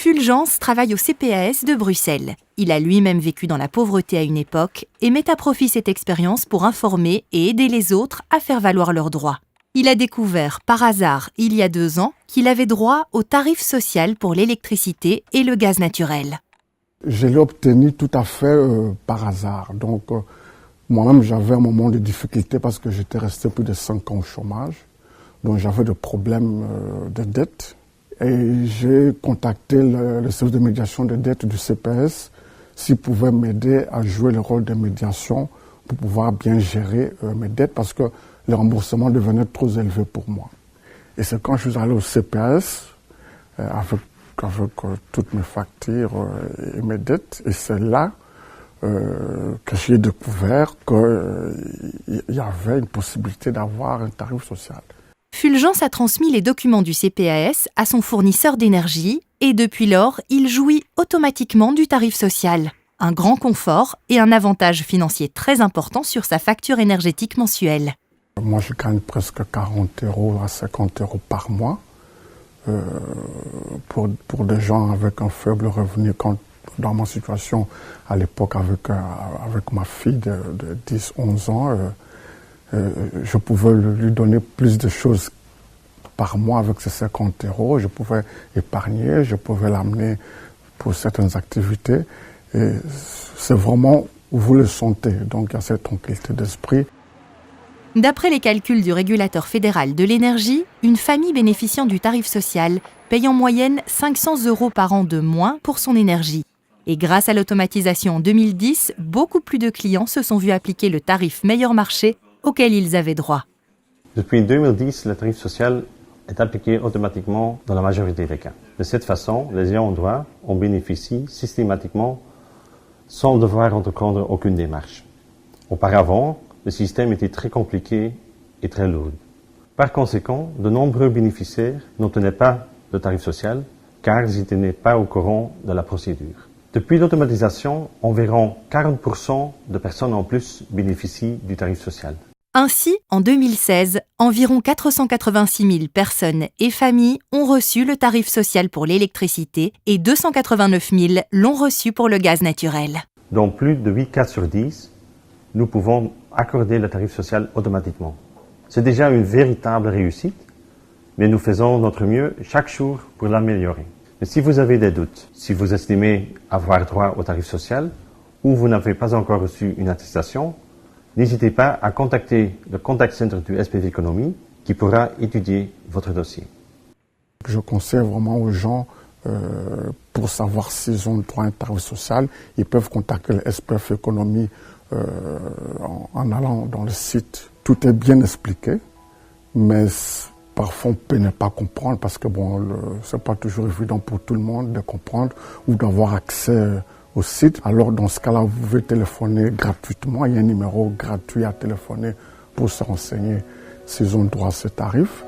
Fulgence travaille au CPAS de Bruxelles. Il a lui-même vécu dans la pauvreté à une époque et met à profit cette expérience pour informer et aider les autres à faire valoir leurs droits. Il a découvert par hasard, il y a 2 ans, qu'il avait droit au tarif social pour l'électricité et le gaz naturel. Je l'ai obtenu tout à fait par hasard. Donc, moi-même, j'avais un moment de difficulté parce que j'étais resté plus de 5 ans au chômage. Donc, j'avais des problèmes de dette. Et j'ai contacté le service de médiation de dette du CPS s'il pouvait m'aider à jouer le rôle de médiation pour pouvoir bien gérer mes dettes parce que le remboursement devenait trop élevé pour moi. Et c'est quand je suis allé au CPS avec toutes mes factures et mes dettes, et c'est là que j'ai découvert qu'il y avait une possibilité d'avoir un tarif social. Fulgence a transmis les documents du CPAS à son fournisseur d'énergie et depuis lors, il jouit automatiquement du tarif social. Un grand confort et un avantage financier très important sur sa facture énergétique mensuelle. Moi, je gagne presque 40 € à 50 € par mois. Pour des gens avec un faible revenu, dans ma situation à l'époque avec ma fille de 10-11 ans, je pouvais lui donner plus de choses par mois avec ces 50 €. Je pouvais épargner, je pouvais l'amener pour certaines activités. Et c'est vraiment, vous le sentez, donc il y a cette tranquillité d'esprit. D'après les calculs du régulateur fédéral de l'énergie, une famille bénéficiant du tarif social paye en moyenne 500 € par an de moins pour son énergie. Et grâce à l'automatisation en 2010, beaucoup plus de clients se sont vus appliquer le tarif meilleur marché auquel ils avaient droit. Depuis 2010, le tarif social est appliqué automatiquement dans la majorité des cas. De cette façon, les ayants droit en bénéficient systématiquement sans devoir entreprendre aucune démarche. Auparavant, le système était très compliqué et très lourd. Par conséquent, de nombreux bénéficiaires n'obtenaient pas de tarif social car ils n'étaient pas au courant de la procédure. Depuis l'automatisation, environ 40% de personnes en plus bénéficient du tarif social. Ainsi, en 2016, environ 486 000 personnes et familles ont reçu le tarif social pour l'électricité et 289 000 l'ont reçu pour le gaz naturel. Dans plus de 8 cas sur 10, nous pouvons accorder le tarif social automatiquement. C'est déjà une véritable réussite, mais nous faisons notre mieux chaque jour pour l'améliorer. Mais si vous avez des doutes, si vous estimez avoir droit au tarif social ou vous n'avez pas encore reçu une attestation, n'hésitez pas à contacter le contact center du SPV Économie qui pourra étudier votre dossier. Je conseille vraiment aux gens, pour savoir s'ils ont droit à un tarif social, ils peuvent contacter le SPV Économie en allant dans le site. Tout est bien expliqué, mais parfois on peut ne pas comprendre parce que c'est pas toujours évident pour tout le monde de comprendre ou d'avoir accès au site. Alors dans ce cas-là, vous pouvez téléphoner gratuitement. Il y a un numéro gratuit à téléphoner pour se renseigner s'ils ont droit à ce tarif.